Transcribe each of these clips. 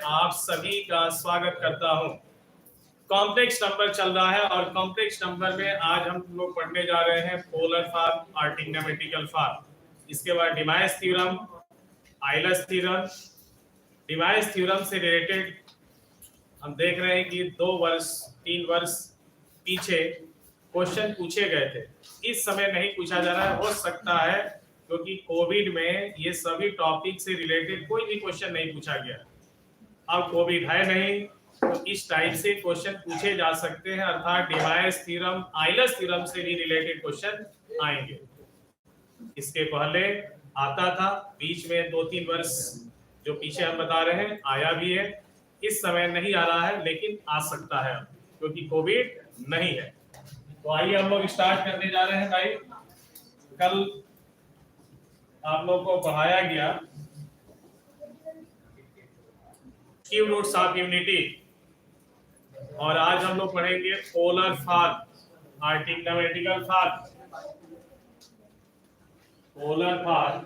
आप सभी का स्वागत करता हूं। कॉम्प्लेक्स नंबर चल रहा है और कॉम्प्लेक्स नंबर में आज हम लोग पढ़ने जा रहे हैं पोलर फॉर्म और ट्रिग्नोमेट्रिकल फॉर्म। इसके बाद demise theorem, Euler's theorem. Demise theorem से रिलेटेड हम देख रहे हैं कि 3 वर्ष पीछे क्वेश्चन पूछे गए थे। इस समय नहीं पूछा जा रहा है, हो सकता है क्योंकि कोविड में ये सभी टॉपिक से रिलेटेड कोई भी क्वेश्चन नहीं पूछा गया। अब कोविड है नहीं तो इस टाइप से क्वेश्चन पूछे जा सकते हैं, अर्थात डिमाइस थ्योरम, आइलर्स थ्योरम से भी रिलेटेड क्वेश्चन आएंगे। इसके पहले आता था, बीच में 2-3 वर्ष जो पीछे हम बता रहे हैं आया भी है। इस समय नहीं आ रहा है लेकिन आ सकता है क्योंकि कोविड नहीं है। तो आइए हम लोग स्टार्ट करने जा रहे हैं। भाई कल आप लोग को पढ़ाया गया क्यूब रूट्स ऑफ यूनिटी और आज हम लोग पढ़ेंगे पोलर फॉर्म और trigonometrical form. Polar form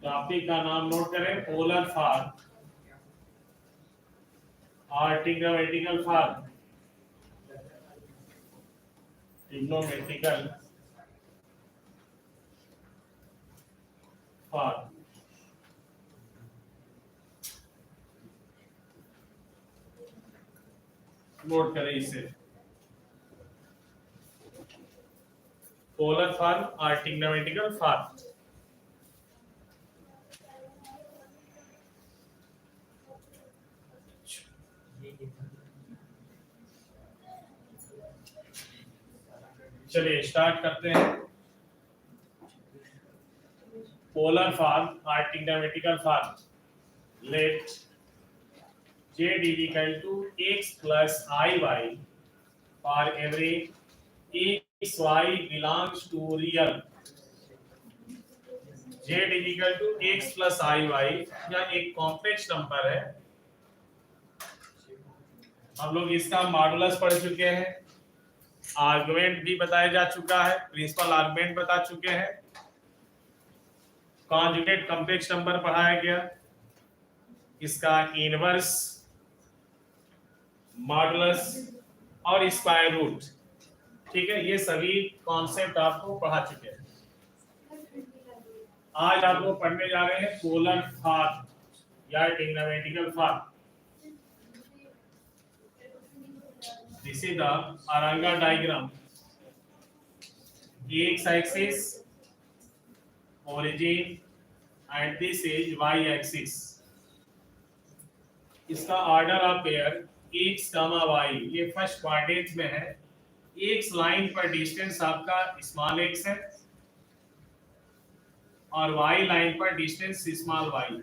topic का नाम नोट करें, पोलर फॉर्म और trigonometrical form. Trigonometrical form note करें इसे, पोलर फॉर्म और ट्रिग्नोमेट्रिकल फॉर्म। चलिए स्टार्ट करते हैं। पोलर फॉर्म और trigonometrical form. Let z is equal to x plus iy for every x y belongs to real। z is equal to x plus iy यह एक complex number है। हम लोग इसका मॉडुलस पढ़ चुके हैं, आर्गुमेंट भी बताया जा चुका है, प्रिंसिपल आर्गुमेंट बता चुके हैं, कॉन्जुगेट कॉम्प्लेक्स नंबर पढ़ाया गया, इसका इनवर्स, मॉडुलस और स्क्वायर रूट। ठीक है, ये सभी कॉन्सेप्ट आपको पढ़ा चुके हैं। आज आप लोग पढ़ने जा रहे हैं पोलर फॉर्म या trigonometrical form. This is the Argand diagram. x axis origin and this is y axis। इसका order of pair x, y ये फर्स्ट क्वाड्रेंट में है। x लाइन पर डिस्टेंस आपका स्मॉल x है और y लाइन पर डिस्टेंस स्मॉल y।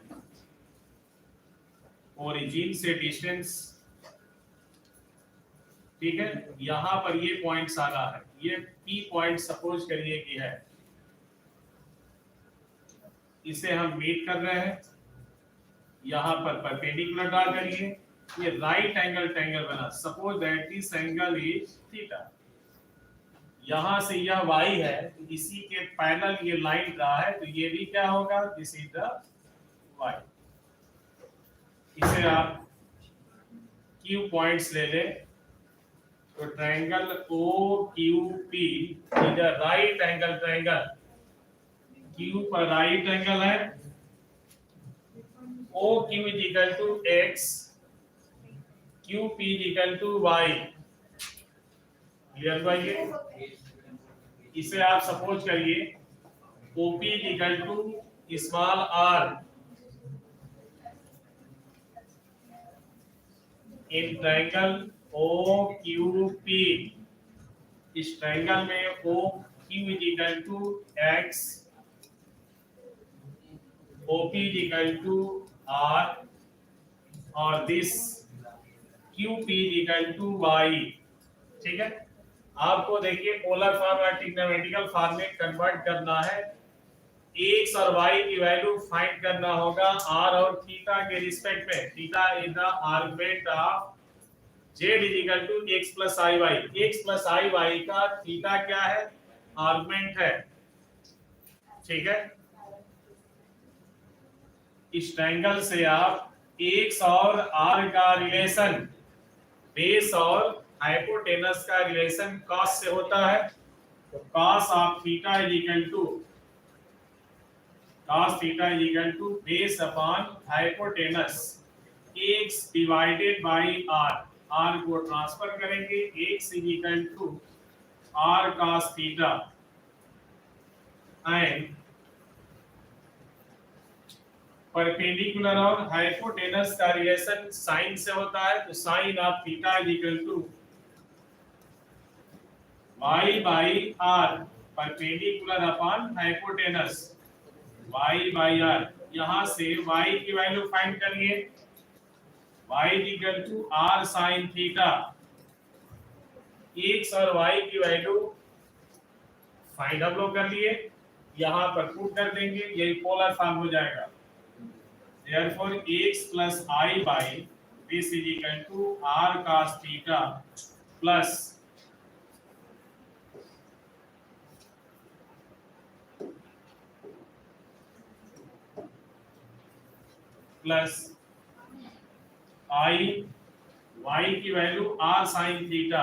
ओरिजिन से डिस्टेंस, ठीक है, यहां पर ये पॉइंट्स आ रहा है, ये P पॉइंट सपोज करिए कि है, इसे हम मीट कर रहे हैं। यहां पर परपेंडिकुलर ड्रा करिए, ये राइट एंगल ट्रायंगल बना। Suppose that this angle is theta. यहां से यह y है, तो इसी के पैरेलल ये लाइन रहा है, तो ये भी क्या होगा, दिस इज द y। इसे आप Q पॉइंट्स ले लें, तो triangle OQP is a right angle triangle. Q पर राइट एंगल है, OQ is equal to x, QP is equal to y। Clear भाई? इसे आप सपोज करिए OP is equal to small r in triangle OQP। इस triangle में OQ is equal to x, OP is equal to r और this QP is equal to y। ठीक है, आपको देखिए पोलर फॉर्म और ट्रिग्नोमेट्रिकल फॉर्म में कन्वर्ट करना है। x और y की वैल्यू फाइंड करना होगा r और थीटा के रिस्पेक्ट में। Theta is the argument of z is equal to x plus iy। x plus iy का थीटा क्या है, आर्गुमेंट है। ठीक है, इस ट्रायंगल से आप एक्स और आर का रिलेशन, बेस और हाइपोटेनस का रिलेशन कॉस से होता है। तो cos of theta is equal to base upon hypotenuse x divided by r को ट्रांसफर करेंगे, x is equal to r cos theta and perpendicular और हाइपोटेनस का रिलेशन साइन से होता है। तो sine of theta is equal to y by r perpendicular upon hypotenuse y by r। यहां से y की वैल्यू फाइंड करिए, y equal to r sin theta. x और y की वैल्यू फाइंड हम लोग कर लिए, यहां पर पुट कर देंगे, यही पोलर फॉर्म हो जाएगा। Therefore x plus I by this is equal to r cos theta plus I y की value r sin theta,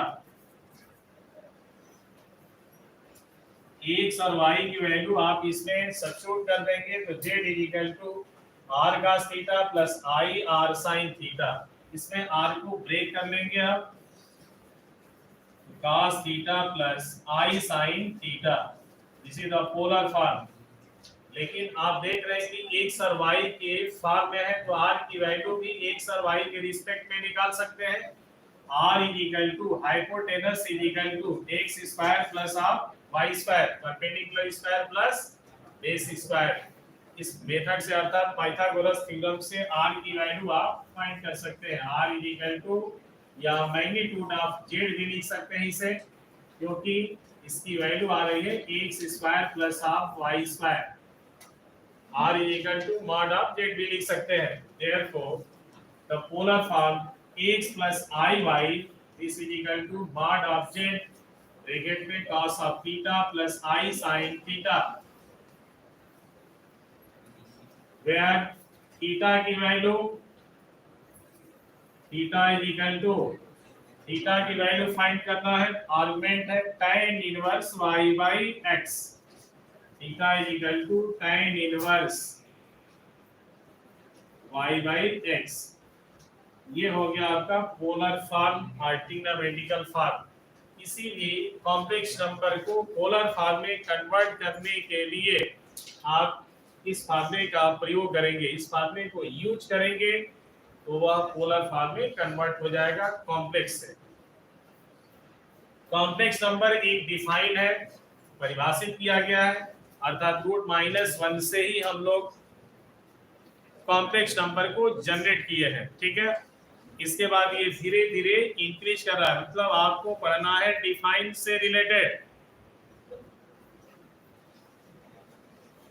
x और y की वैल्यू आप इसमें सब्स्टिट्यूट कर देंगे तो z is equal to r cos theta plus I r sin theta. इसमें r को ब्रेक कर लेंगे आप, cos theta plus I sin theta, this is the polar form. लेकिन आप देख रहे हैं कि x और y के फॉर्म में है, तो r की वैल्यू भी x और y के रिस्पेक्ट में निकाल सकते हैं। r is equal to hypotenuse is equal to x square plus of y square, perpendicular square plus base square. इस मेथड से अर्थात पाइथागोरस थ्योरम से r की वैल्यू आप फाइंड कर सकते हैं। r इज इक्वल टू या मैग्नीट्यूड ऑफ z भी लिख सकते हैं इसे, क्योंकि इसकी वैल्यू आ रही है x square plus of y square. r is equal to mod of z भी लिख सकते हैं। Therefore, the polar form x plus iy this is equal to mod of z bracket में cos of theta plus I sin theta, where theta की value theta is equal to theta की value find करना है, argument है tan inverse y by x, theta is equal to tan inverse y by x। ये हो गया आपका polar form और ट्रिग्नोमेट्रिकल फॉर्म। इसीलिए कॉम्प्लेक्स नंबर को पोलर फॉर्म में कन्वर्ट करने के लिए आप इस फार्मूले का प्रयोग करेंगे, इस फार्मूले को यूज करेंगे तो वह पोलर फॉर्म में कन्वर्ट हो जाएगा कॉम्प्लेक्स से। कॉम्प्लेक्स नंबर एक डिफाइन है, परिभाषित किया गया है, अर्थात √-1 से ही हम लोग कॉम्प्लेक्स नंबर को जनरेट किए हैं। ठीक है, इसके बाद ये धीरे धीरे इंक्रीज कर रहा है, मतलब आपको पढ़ना है डिफाइन से रिलेटेड।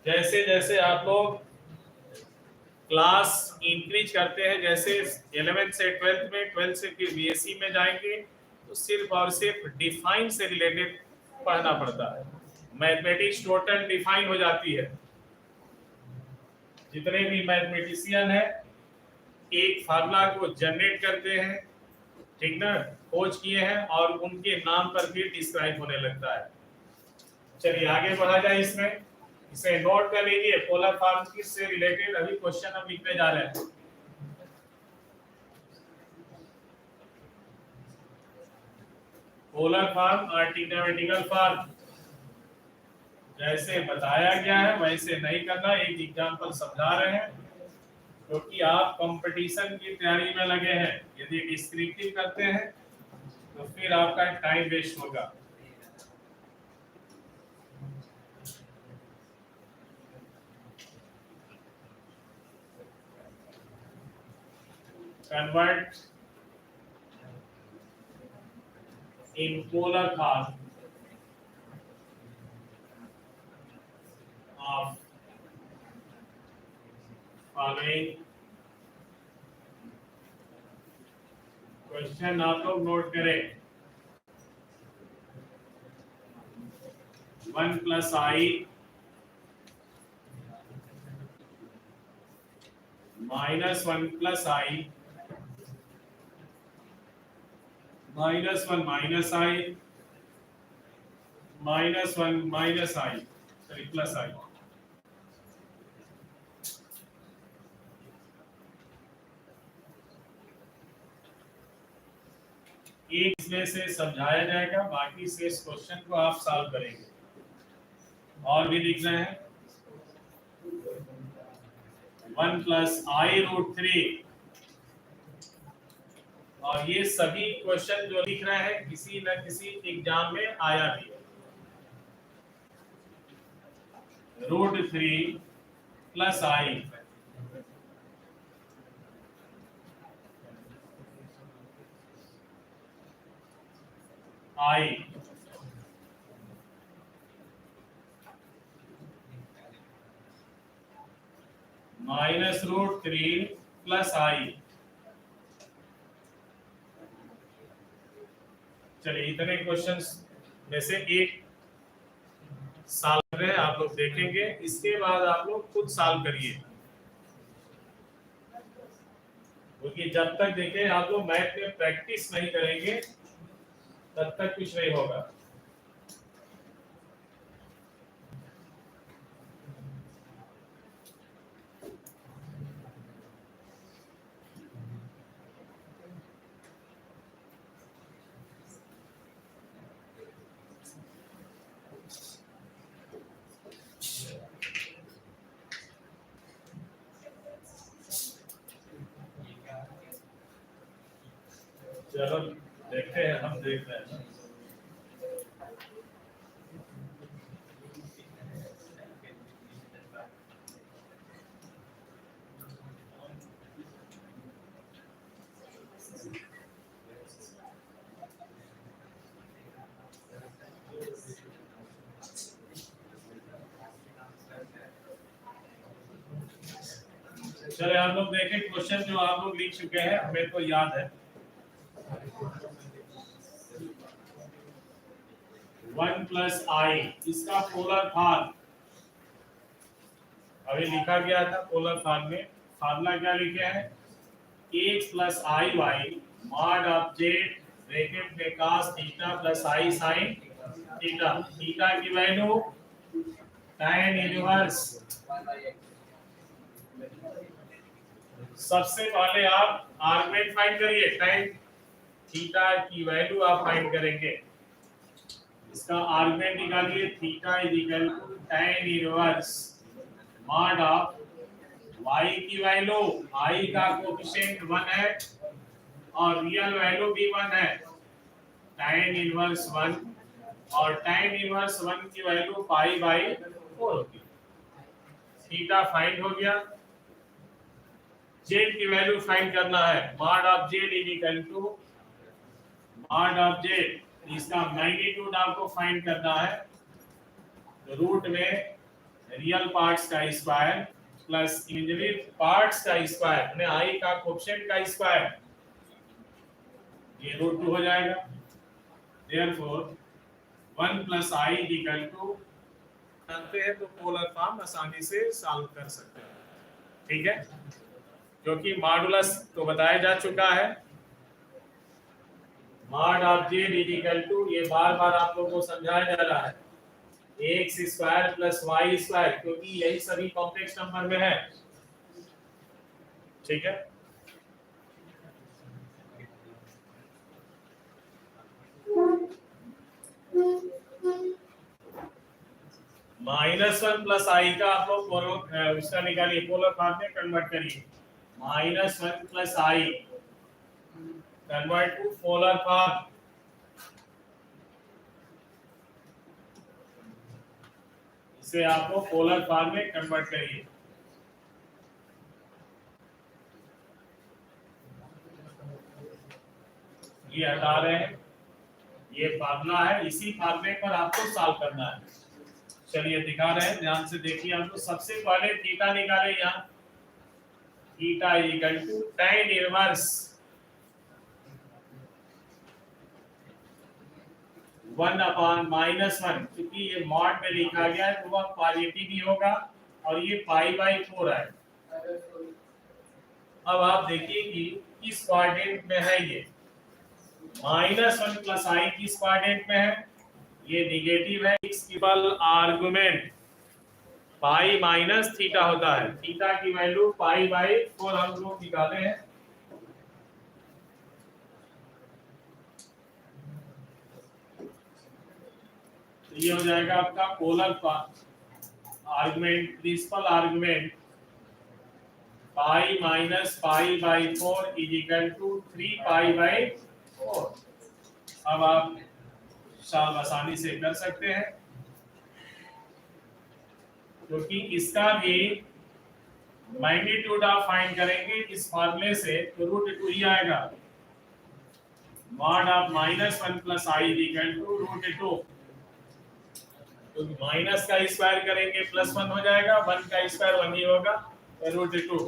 जैसे जैसे आप लोग क्लास इंक्रीज करते हैं, जैसे 11th से 12th में, 12th से फिर बीएससी में जाएंगे, तो सिर्फ और सिर्फ डिफाइन से रिलेटेड पढ़ना पड़ता है। मैथमेटिक्स टोटल डिफाइन हो जाती है। जितने भी मैथमेटिशियन है एक फार्मूला को जनरेट करते हैं, ठीक ना, खोज किए हैं और उनके नाम पर फिर डिस्क्राइब होने लगता है। चलिए आगे बढ़ा जाए, इसमें इसे नोट कर लीजिए। पोलर फॉर्म से रिलेटेड अभी क्वेश्चन हम लिखने जा रहे हैं। पोलर फॉर्म और ट्रिग्नोमेट्रिकल फॉर्म जैसे बताया गया है वैसे नहीं करना। एक एग्जांपल समझा रहे हैं क्योंकि आप कंपटीशन की तैयारी में लगे हैं। यदि डिस्क्रिप्टिव करते हैं तो फिर आपका टाइम वेस्ट होगा। Convert in polar form of following question आप लोग नोट करें। 1 + I -1 plus i, -1 minus i, -1 minus i, sorry plus i. एक इसमें से समझाया जाएगा, बाकी से इस क्वेश्चन को आप सॉल्व करेंगे। और भी लिख रहे हैं 1 प्लस आई रूट 3, और ये सभी क्वेश्चन जो लिख रहे हैं किसी न किसी एग्जाम में आया भी है। रूट 3 प्लस आई, आई माइनस रूट 3 प्लस आई। चलिए इतने क्वेश्चंस में से एक सॉल्व है, आप लोग देखेंगे, इसके बाद आप लोग खुद सॉल्व करिए, क्योंकि जब तक देखें आप लोग मैथ में प्रैक्टिस नहीं करेंगे तब तक कुछ नहीं होगा। चलो देखते हैं, हम देख रहे हैं। चलिए आप लोग देखें क्वेश्चन जो आप लोग लिख चुके हैं, हमें तो याद है। 1 प्लस आई, इसका पोलर फॉर्म अभी लिखा गया था। पोलर फॉर्म में फार्मूला क्या लिखे हैं, x plus I Y mod of Z bracket में cos थीटा प्लस आई साइन थीटा। थीटा की वैल्यू tan इनवर्स। सबसे पहले आप आर्गुमेंट फाइंड करिए, tan थीटा की वैल्यू आप फाइंड करेंगे। इसका आर्गुमेंट निकालिए, theta is equal to tan inverse mod of y की वैल्यू, i का कोएफिशिएंट 1 है और रियल वैल्यू भी 1 है, tan इनवर्स 1, और tan इनवर्स 1 की वैल्यू पाई बाई 4 होगी। थीटा फाइंड हो गया। z की वैल्यू फाइंड करना है, mod of z is equal to mod of z, इसका मैग्नीट्यूड आपको फाइंड करना है। तो रूट में रियल पार्ट्स का स्क्वायर प्लस इमेजिनरी पार्ट्स का स्क्वायर यानी i का कोएफिशिएंट का स्क्वायर, ये रूट 2 हो जाएगा। Therefore 1 plus i is equal to, जानते हैं तो पोलर फॉर्म आसानी से सॉल्व कर सकते हैं, ठीक है, क्योंकि मॉडुलस तो बताया जा चुका है। Mod of z is equal to, ये बार-बार आप लोगों को समझाया जा रहा है, X square plus Y square, क्योंकि यही सभी कॉम्प्लेक्स नंबर में है, ठीक है। -1 प्लस आई का आप लोग उसका निकालिए, पोलर फॉर्म में कन्वर्ट करिए। -1 plus I convert to polar form, इसे आपको पोलर फॉर्म में कन्वर्ट करिए। ये हटा रहे हैं, ये फार्मूला है, इसी फार्मूले पर आपको सॉल्व करना है। चलिए दिखा रहे हैं, ध्यान से देखिए। आपको सबसे पहले थीटा निकाले, यहाँ theta is equal to tan inverse 1 upon -1, क्योंकि ये मॉड में लिखा गया है तो वह पॉजिटिव ही होगा, और ये पाई बाई 4 है, अब आप देखिए कि किस क्वाड्रेंट में है ये। -1 प्लस आई किस क्वाड्रेंट में है, ये निगेटिव है। x equal argument pi minus theta होता है। थीटा की वैल्यू पाई बाई 4 हम लोग निकाले हैं। तो ये हो जाएगा आपका polar argument, principal argument pi minus pi by 4 is equal to 3 pi by 4। अब आप सॉल्व आसानी से कर सकते हैं, क्योंकि इसका भी मैग्नीट्यूड आप फाइंड करेंगे इस फॉर्मूले से तो √2 ही आएगा। Mod of -1 plus I is equal to √2। तो माइनस का स्क्वायर करेंगे +1 हो जाएगा, 1 का स्क्वायर 1 ही होगा, √2।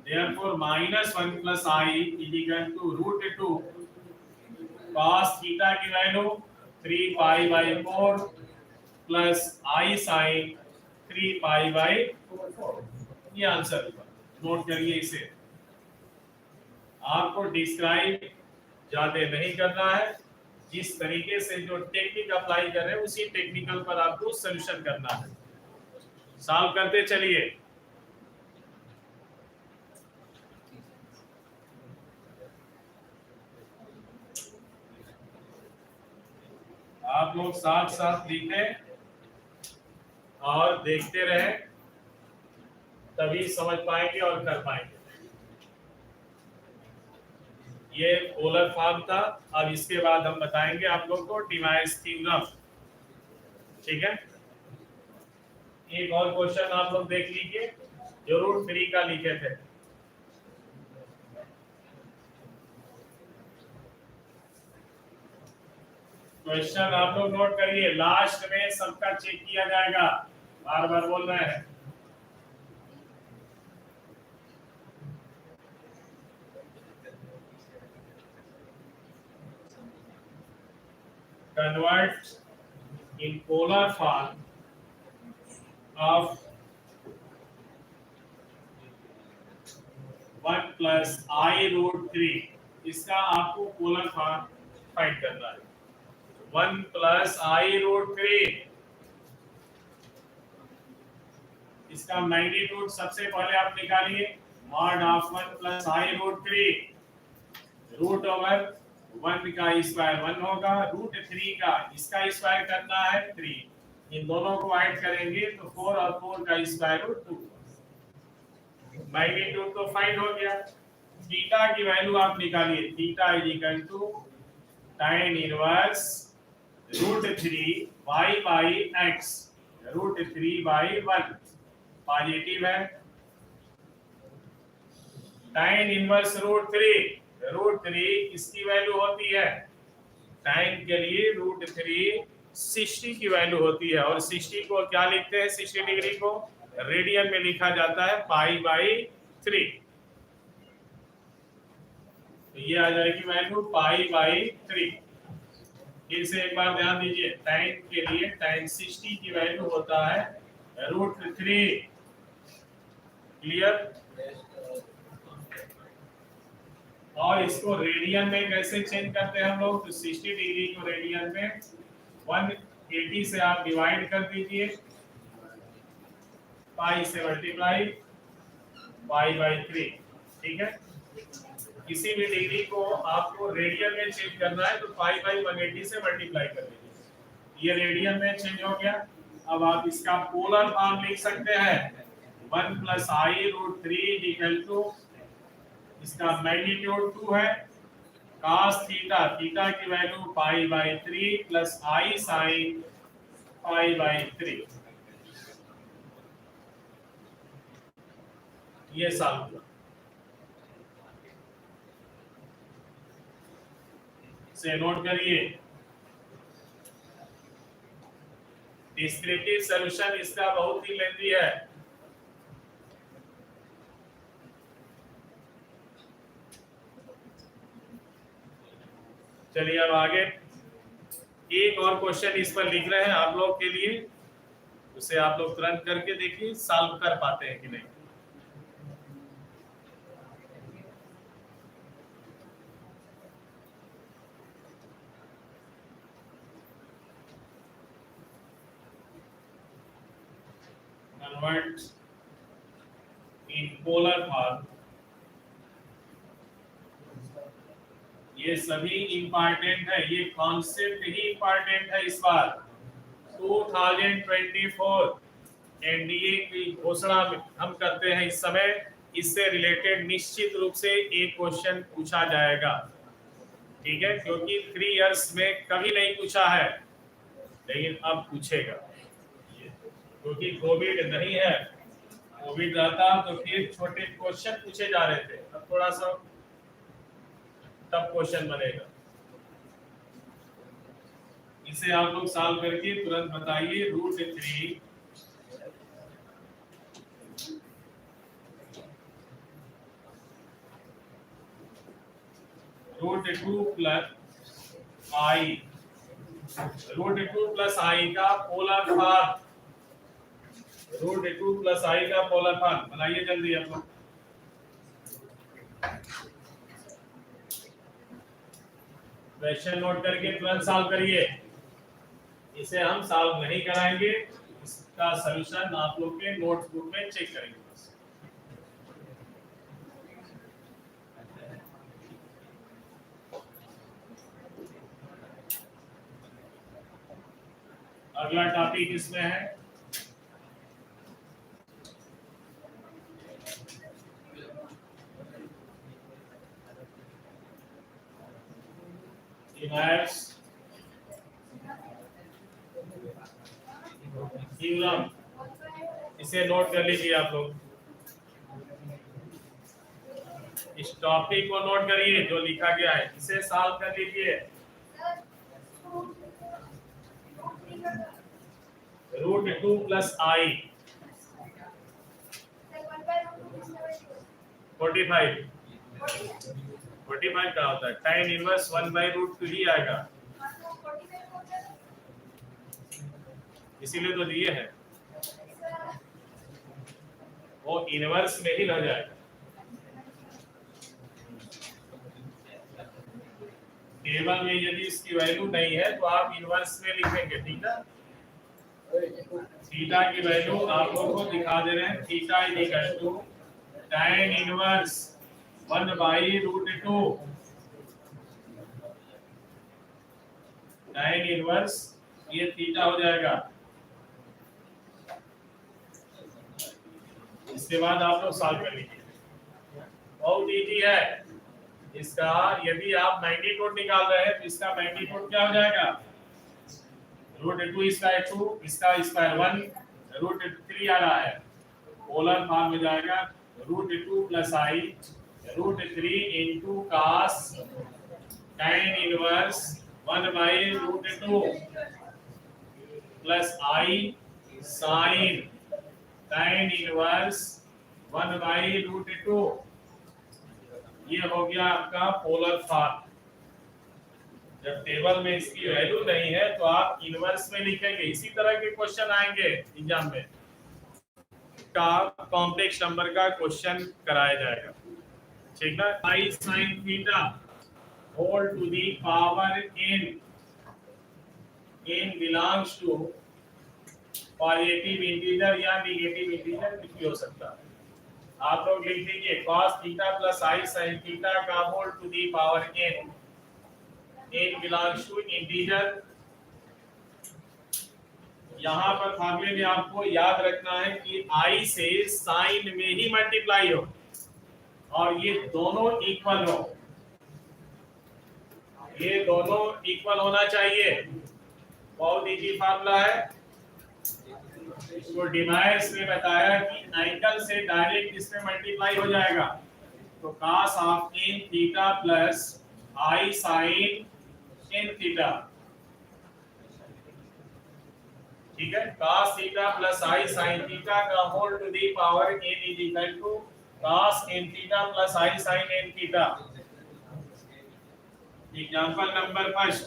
Therefore -1 plus I is equal to √2 cos theta की value 3 pi by 4 plus I sin 3 pi by 4। ये आंसर होगा। नोट करिए इसे। आपको डिस्क्राइब ज्यादा नहीं करना है, जिस तरीके से जो टेक्निक अप्लाई कर रहे हैं उसी टेक्निकल पर आपको सॉल्यूशन करना है। सॉल्व करते चलिए। आप लोग साथ साथ लिखें और देखते रहें, तभी समझ पाएंगे और कर पाएंगे। ये पोलर फॉर्म था। अब इसके बाद हम बताएंगे आप लोग को डिवाइस थ्योरम। ठीक है, एक और क्वेश्चन आप लोग देख लीजिए जो √3 का लिखे थे। क्वेश्चन आप लोग नोट करिए, लास्ट में सबका चेक किया जाएगा, बार बार बोल रहे हैं। Convert in polar form of 1 plus I√3। इसका आपको पोलर फॉर्म फाइंड करना है। 1 plus I√3, इसका मैग्नीट्यूड सबसे पहले आप निकालिए। Mod of 1 plus I√3, root over 1 का स्क्वायर 1 होगा, √3 का इसका स्क्वायर करना है 3, इन दोनों को ऐड करेंगे तो 4 और 4 का स्क्वायर रूट 2। मैग्नीट्यूड तो फाइंड हो गया। थीटा की वैल्यू आप निकालिए। Theta is equal to tan inverse √3 y by x, √3 by 1 positive है। tan इनवर्स √3 इसकी वैल्यू होती है, tan के लिए √3 60 की वैल्यू होती है, और 60 को क्या लिखते हैं, 60 डिग्री को रेडियन में लिखा जाता है पाई बाई 3। तो ये आ जाएगी वैल्यू पाई बाई 3। फिर से एक बार ध्यान दीजिए, tan के लिए tan 60 की वैल्यू होता है √3। क्लियर? और इसको रेडियन में कैसे चेंज करते हैं हम लोग, तो 60 डिग्री को रेडियन में 180 से आप डिवाइड कर दीजिए, पाई से मल्टीप्लाई, पाई बाई 3। ठीक है, किसी भी डिग्री को आपको रेडियन में चेंज करना है तो पाई बाई 180 से मल्टीप्लाई कर दीजिए। ये रेडियन में चेंज हो गया। अब आप इसका पोलर फॉर्म लिख सकते हैं, 1 प्लस I√3 इक्वल टू, इसका मैग्नीट्यूड 2 है, cos थीटा, थीटा की value pi by 3 plus I sin pi by 3। ये सॉल्व हुआ। से नोट करिए, डिस्क्रिप्टिव सॉल्यूशन इसका बहुत ही लेंथी है। चलिए अब आगे एक और क्वेश्चन इस पर लिख रहे हैं आप लोग के लिए, उसे आप लोग तुरंत करके देखिए सॉल्व कर पाते हैं कि नहीं। Convert in polar form. ये सभी इंपॉर्टेंट है, ये कॉन्सेप्ट ही इंपॉर्टेंट है इस बार 2024 एनडीए की घोषणा हम करते हैं इस समय। इससे रिलेटेड निश्चित रूप से एक क्वेश्चन पूछा जाएगा, ठीक है, क्योंकि 3 इयर्स में कभी नहीं पूछा है, लेकिन अब पूछेगा, क्योंकि कोविड नहीं है। कोविड रहता तो फिर छोटे क्वेश्चन पूछे जा रहे थे, अब थोड़ा सा तब क्वेश्चन बनेगा। इसे आप लोग सॉल्व करके तुरंत बताइए। √3 √2 प्लस आई, √2 प्लस आई का पोलर फॉर्म, √2 प्लस आई का पोलर फॉर्म बनाइए जल्दी आप लोग। क्वेश्चन नोट करके तुरंत सॉल्व करिए। इसे हम सॉल्व नहीं कराएंगे, इसका सॉल्यूशन आप लोग के नोटबुक में चेक करेंगे। अगला टॉपिक इसमें है थ्योरम। इसे नोट कर लीजिए आप लोग, इस टॉपिक को नोट करिए जो लिखा गया है, इसे सॉल्व कर लीजिए। √2 प्लस आई 45 का होता है, tan इनवर्स 1/√2 ही आएगा, इसीलिए तो दिए हैं, वो इनवर्स में ही रह जाएगा। टेबल में यदि इसकी वैल्यू नहीं है तो आप इनवर्स में लिखेंगे, ठीक है। थीटा की वैल्यू आप लोगों को दिखा दे रहे हैं, theta is equal to tan inverse 1/√2, tan inverse ये थीटा हो जाएगा। इसके बाद आप लोग सॉल्व कर लीजिए, बहुत इजी है इसका। यदि आप मैग्नीट्यूड निकाल रहे हैं तो इसका मैग्नीट्यूड क्या हो जाएगा, √2 स्क्वायर 2, इसका स्क्वायर 1, √3 आ रहा है, पोलर फॉर्म में जाएगा √2 plus i √3 into cos tan inverse 1/√2 plus I sin tan inverse 1/√2। ये हो गया आपका पोलर फॉर्म। जब टेबल में इसकी वैल्यू नहीं है तो आप इनवर्स में लिखेंगे। इसी तरह के क्वेश्चन आएंगे एग्जाम में, का कॉम्प्लेक्स नंबर का क्वेश्चन कराया जाएगा, ठीक है। I sin theta whole to the power n, n belongs to positive integer या नेगेटिव इंटीजर, कुछ भी हो सकता है। आप लोग लिख दीजिए cos थीटा प्लस आई sin थीटा का whole to the power n, n belongs to integer. यहाँ पर फॉर्मूले में आपको याद रखना है कि i से साइन में ही मल्टीप्लाई हो और ये दोनों इक्वल हो, ये दोनों इक्वल होना चाहिए। बहुत इजी फॉर्मूला है, इसको डिमाइस में बताया कि एंगल से डायरेक्ट इसमें मल्टीप्लाई हो जाएगा, तो cos of n theta plus i sin n theta, ठीक है। cos theta plus i sin theta का whole to the power n is equal to cos n theta plus i sin n theta. Example number first,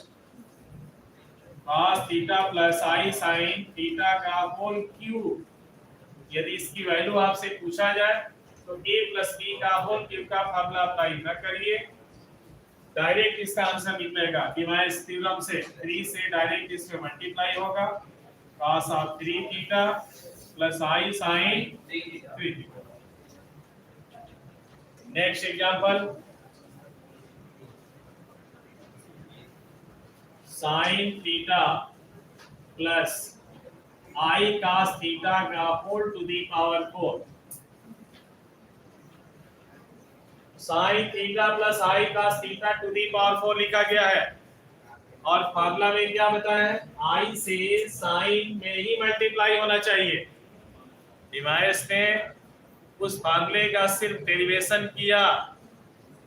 cos theta plus i sin theta का whole cube. यदि इसकी value आपसे पूछा जाए तो a plus b का whole cube का formula apply न करिए, डायरेक्ट इसका आंसर निकलेगा डिवाइस थ्योरम से। 3 से डायरेक्ट इसमें मल्टीप्लाई होगा, cos of 3 theta plus I sine 3 theta. Next example, sine theta plus I cos theta का होल टू दी पावर 4। साइन theta plus I cos theta to the power 4 लिखा गया है और फार्मूला में क्या बताया है, आई से साइन में ही मल्टीप्लाई होना चाहिए। डिवाइस ने उस फार्मूले का सिर्फ डेरिवेशन किया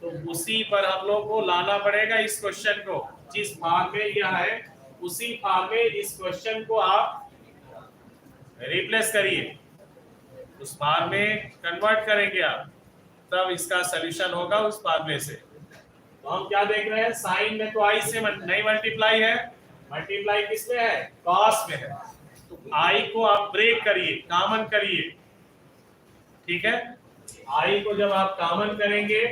तो उसी पर हम लोग को लाना पड़ेगा इस क्वेश्चन को। जिस फॉर्म में यह है उसी फॉर्म में इस क्वेश्चन को आप रिप्लेस करिए, उस फॉर्म में कन्वर्ट करेंगे आप, तब इसका सॉल्यूशन होगा उस फार्मूले से। तो हम क्या देख रहे हैं, साइन में तो आई से नहीं मल्टीप्लाई है, मल्टीप्लाई किसमें है, कॉस में है। तो आई को आप ब्रेक करिए, कॉमन करिए, ठीक है। आई को जब आप कॉमन करेंगे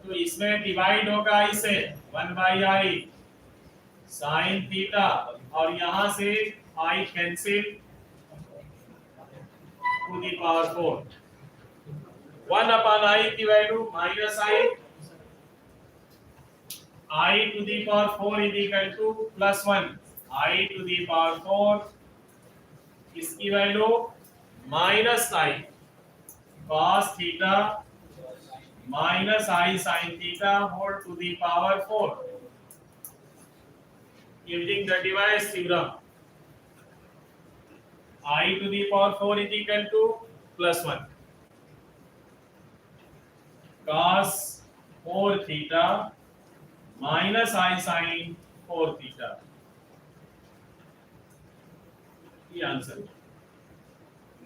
तो इसमें डिवाइड होगा आई से 1/i साइन थीटा, और यहां से i cancel to the power 4। 1/i की value -i, i to the power 4 is equal to +1 i to the power 4, इसकी value -i cos theta -i sin theta whole to the power 4 using the Device theorem। i to the power 4 is equal to +1 cos 4 theta minus I sin 4 theta। ये answer.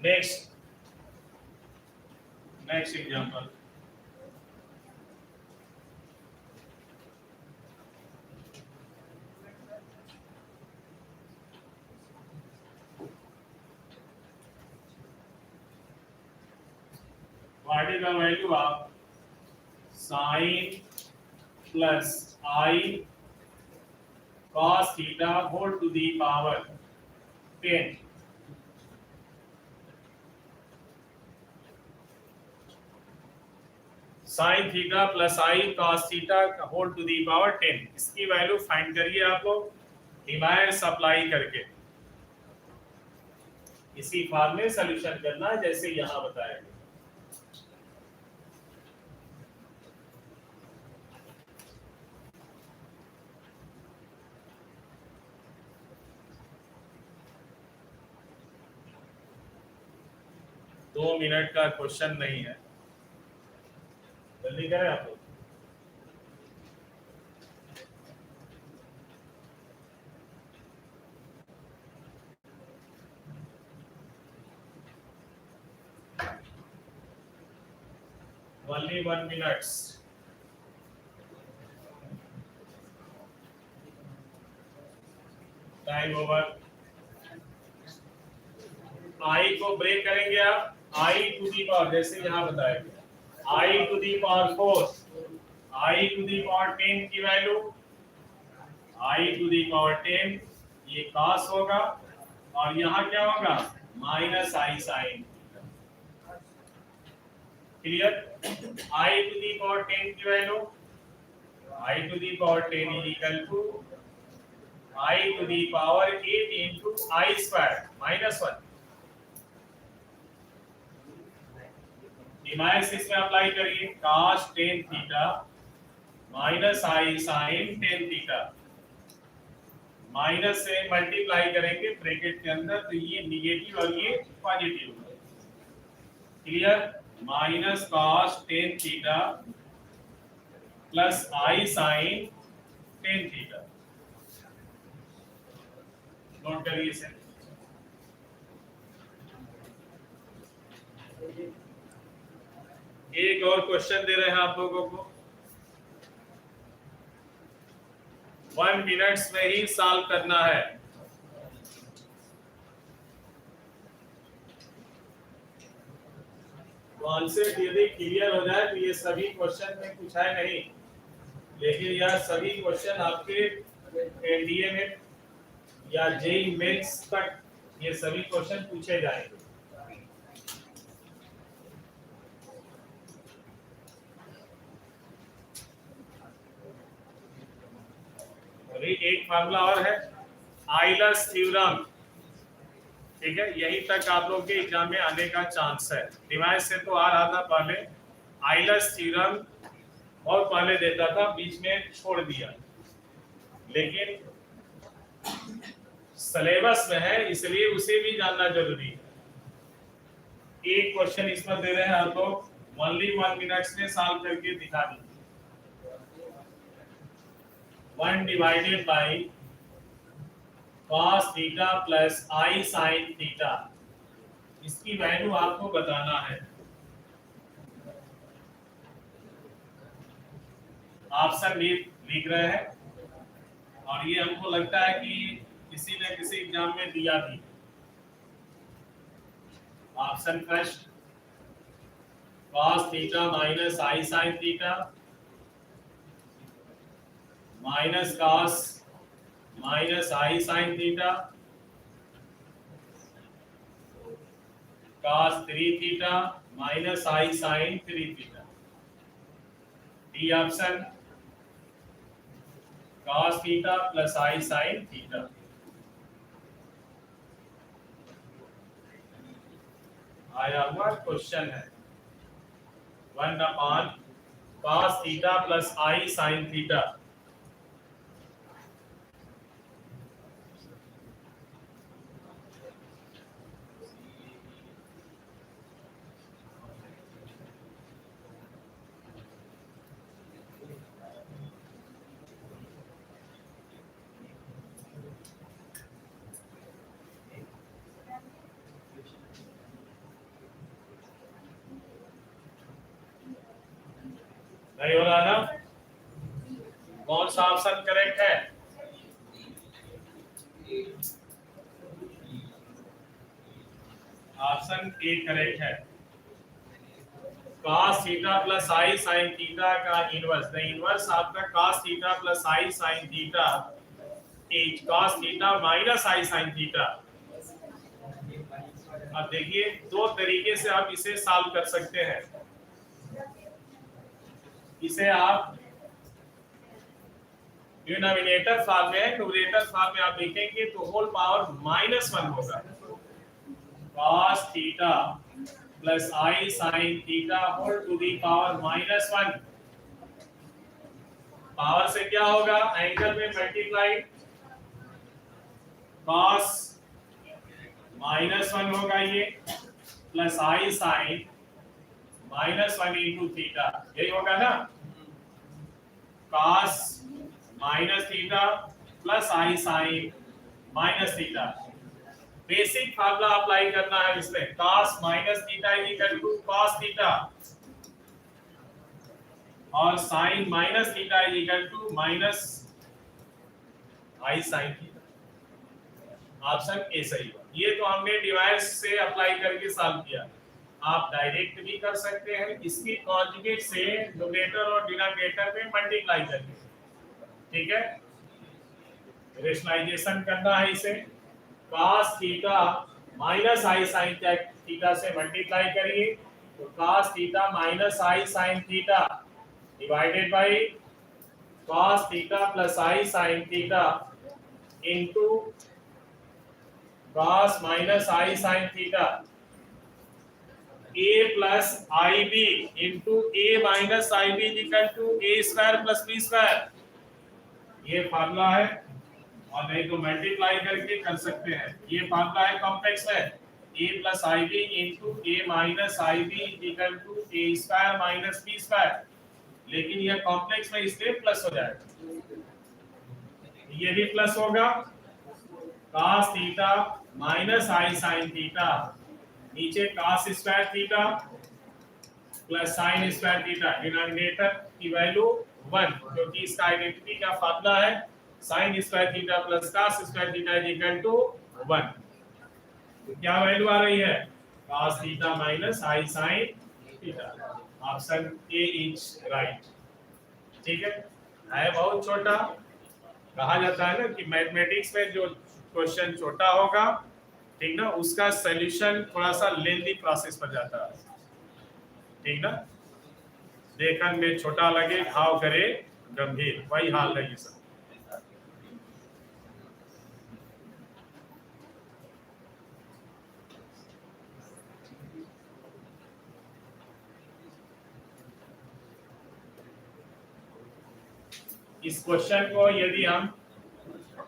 Next example, what is the value of sin plus I cos theta whole to the power 10। Sine theta plus I cos theta whole to the power 10, इसकी value find करिए आप लोग device apply करके। इसी form में solution करना है जैसे यहां बताया गया। दो मिनट का क्वेश्चन नहीं है, जल्दी करें आप लोग। Only 1 minutes। Time over. I को ब्रेक करेंगे आप, आई टू दी पावर, जैसे यहाँ बताया गया, i to the power 4, i to the power 10 की value, I to the power 10 ये cos होगा, और यहाँ क्या होगा, -i sin। Clear. I to the power 10 की value, I to the power 10 is equal to I to the power 8 into I square -1। Device इसमें apply करिए, cos 10 theta -i sin 10 theta, minus से multiply करेंगे bracket के अंदर, तो ये negative और ये positive. Clear. Minus cos 10 theta plus i sin 10 theta. Note करिए इसे। एक और क्वेश्चन दे रहे हैं आप लोगों को, 1 मिनट्स में ही सॉल्व करना है। कॉन्सेप्ट यदि क्लियर हो जाए तो ये सभी क्वेश्चन में कुछ है नहीं, लेकिन यह सभी क्वेश्चन आपके एनडीए में या जेईई मेंस तक ये सभी क्वेश्चन पूछे जाएंगे। और एक फार्मूला और है, आइलर्स थ्योरम। ठीक है, यहीं तक आप लोग के एग्जाम में आने का चांस है। डिवाइस से तो आ रहा था पहले, आइलर्स थ्योरम बहुत पहले देता था, बीच में छोड़ दिया, लेकिन सिलेबस में है इसलिए उसे भी जानना जरूरी है। एक क्वेश्चन इस पर दे रहे हैं आप लोग, ओनली 1 मिनट्स में सॉल्व करके दिखा दीजिए। 1 divided by cos theta plus i sin theta, इसकी वैल्यू आपको बताना है। ऑप्शन लिख रहे हैं, और ये हमको लगता है कि किसी न किसी एग्जाम में दिया भी। Option first, cos theta minus i sin theta minus cos minus i sin theta cos 3 theta minus i sin 3 theta. D option, cos theta plus i sin theta. आया हुआ क्वेश्चन है 1 upon cos theta plus i sin theta. नहीं हो रहा ना? कौन सा option correct है? ऑप्शन ए करेक्ट है। cos theta plus i sin theta का इनवर्स, द इनवर्स आपका cos theta plus i sin theta is cos theta minus i sin theta. अब देखिए, दो तरीके से आप इसे सॉल्व कर सकते हैं। इसे आप डिनोमिनेटर फॉर्म में है, न्यूमरेटर फॉर्म में आप लिखेंगे तो होल पावर -1 होगा। cos theta plus i sin theta whole to the power -1। Power से क्या होगा, एंगल में मल्टीप्लाई, cos -1 होगा ये, प्लस i sin -1 इंटू थीटा, यही होगा ना। cos minus theta plus i sin minus theta. Basic formula apply करना है इसमें, cos minus theta is equal to cos theta और sin minus theta is equal to minus i sin theta. Option A सही है। ये तो हमने device से अप्लाई करके सॉल्व किया, आप डायरेक्ट भी कर सकते हैं, इसकी कॉन्जुगेट से न्यूमरेटर और डिनोमिनेटर में मल्टीप्लाई करके। ठीक है, रेशनलाइजेशन करना है इसे, cos theta minus i sin theta से मल्टीप्लाई करिए तो cos theta minus i sin theta divided by cos theta plus i sin theta into cos minus i sin theta. a plus ib into a minus ib is equal to a square plus b square. ये formula है, और नहीं तो multiply करके कर सकते हैं। ये फार्मूला है कॉम्प्लेक्स में, a plus ib into a minus ib equal to a square minus b square, लेकिन ये कॉम्प्लेक्स में इसलिए प्लस हो जाएगा। ये भी प्लस होगा, cos theta minus i sin theta, नीचे cos square theta plus sin square theta, denominator की वैल्यू 1, क्योंकि इसका आइडेंटिटी का फार्मूला है sin square theta plus cos square theta is equal to 1। तो क्या वैल्यू आ रही है, cos theta minus i sin theta. Option A is right. ठीक है बहुत छोटा। कहा जाता है ना कि मैथमेटिक्स में जो क्वेश्चन छोटा होगा ठीक ना, उसका सॉल्यूशन थोड़ा सा लेंदी प्रोसेस पर जाता है, ठीक ना। देखन में छोटा लगे घाव करे गंभीर, वही हाल है ये सब। इस क्वेश्चन को यदि हम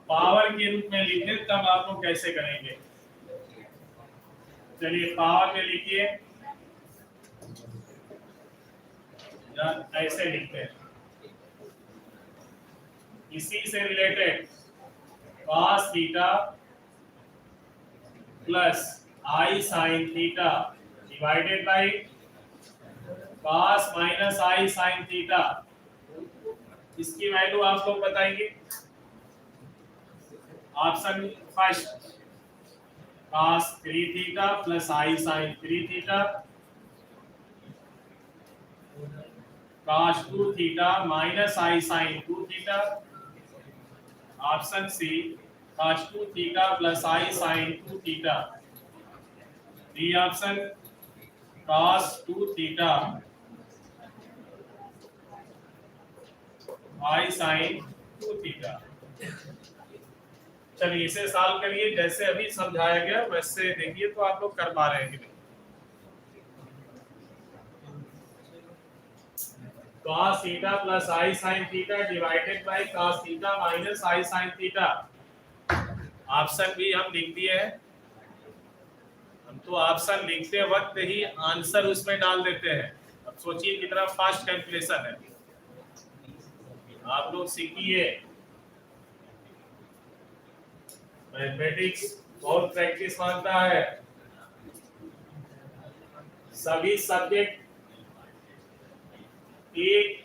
पावर के रूप में लिखें तब आप लोग कैसे करेंगे? चलिए पावर में लिखिए, ऐसे लिखते हैं। इसी से related cos theta plus i sin theta divided by cos minus i sin theta, इसकी वैल्यू आप लोग बताएंगे। Option first cos 3 theta plus i sin 3 theta, cos 2 theta minus i sin 2 theta, option C cos 2 theta plus i sin 2 theta, D option cos 2 theta i sin 2 theta. चलिए इसे solve करिए, जैसे अभी समझाया गया वैसे देखिए तो आप लोग कर पा रहे हैं कि नहीं। cos theta plus i sin theta divided by cos theta minus i sin theta, option B हम लिख दिए हैं। हम तो ऑप्शन लिखते वक्त ही आंसर उसमें डाल देते हैं। अब सोचिए कितना फास्ट कैलकुलेशन है, आप लोग सीखिए। मैथमेटिक्स बहुत प्रैक्टिस मांगता है। सभी सब्जेक्ट एक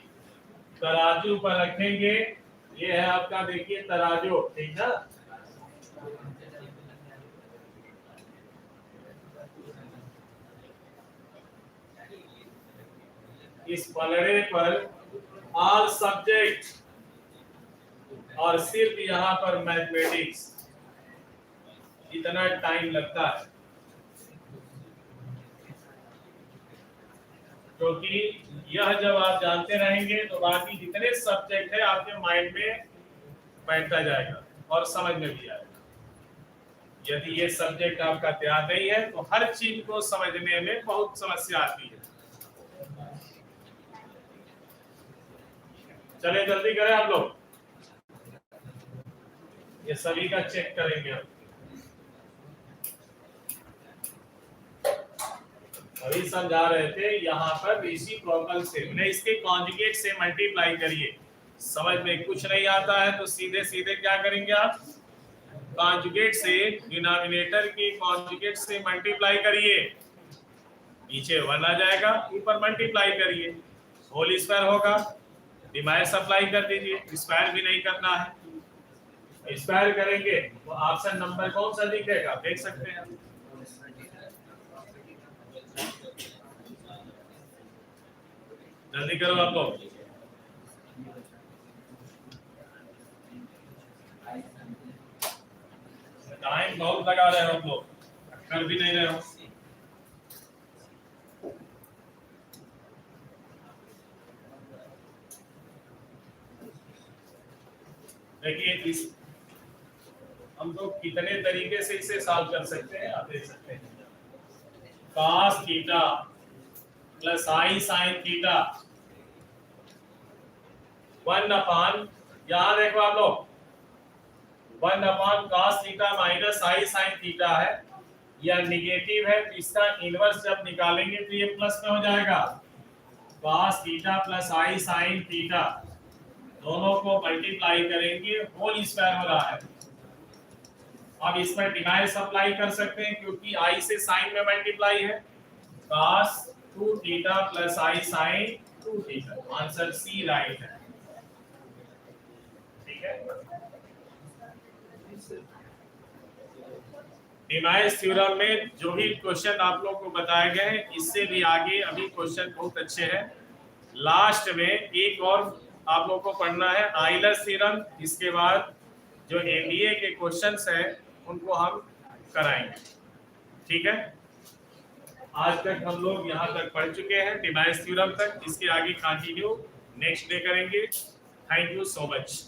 तराजू पर रखेंगे। ये है आपका, देखिए तराजू, ठीक ना। इस पलड़े पर ऑल सब्जेक्ट और सिर्फ यहाँ पर मैथमेटिक्स, इतना टाइम लगता है क्योंकि यह जब आप जानते रहेंगे तो बाकी जितने सब्जेक्ट है आपके माइंड में बैठता जाएगा और समझ में भी आएगा। यदि ये सब्जेक्ट आपका तैयार नहीं है तो हर चीज को समझने में बहुत समस्या आती है। चलिए जल्दी करें आप लोग, ये सभी का चेक करेंगे हम। अभी समझा रहे थे यहाँ पर रेसिप्रोकल से, मैंने इसके कॉन्जुगेट से मल्टीप्लाई करिए। समझ में कुछ नहीं आता है तो सीधे सीधे क्या करेंगे आप, कॉन्जुगेट से डिनोमिनेटर की कॉन्जुगेट से मल्टीप्लाई करिए, नीचे 1 आ जाएगा, ऊपर मल्टीप्लाई करिए, होल स्क्वायर होगा, डिवाइड सप्लाई कर दीजिए। स्क्वायर भी नहीं करना है, स्क्वायर करेंगे तो ऑप्शन नंबर कौन सा दिखेगा देख सकते हैं। जल्दी करो आप लोग, टाइम बहुत लगा रहे हो आप लोग, कर भी नहीं रहे हो। देखिए इस हम लोग कितने तरीके से इसे सॉल्व कर सकते हैं, आप देख सकते हैं। cos theta plus i sin theta 1 अपान, यहाँ देखो आप लोग 1 अपान cos theta minus i sin theta है, यह निगेटिव है तो इसका इनवर्स जब निकालेंगे तो ये प्लस में हो जाएगा। cos theta plus i sin theta दोनों को मल्टीप्लाई करेंगे, होल स्क्वायर हो रहा है। अब इसमें डिवाइड सप्लाई कर सकते हैं क्योंकि i से sin में मल्टीप्लाई है, cos 2 theta plus i sin 2 theta, answer C right है, ठीक है। डिवाइस थ्योरम में जो भी क्वेश्चन आप लोग को बताए गए हैं इससे भी आगे अभी क्वेश्चन बहुत अच्छे हैं। लास्ट में एक और आप लोग को पढ़ना है आइलर्स थ्योरम, इसके बाद जो एनडीए के क्वेश्चंस हैं उनको हम कराएंगे। ठीक है, आज तक हम लोग यहाँ तक पढ़ चुके हैं डिमाइस थ्योरम तक। इसके आगे कंटिन्यू नेक्स्ट डे करेंगे। Thank you so much.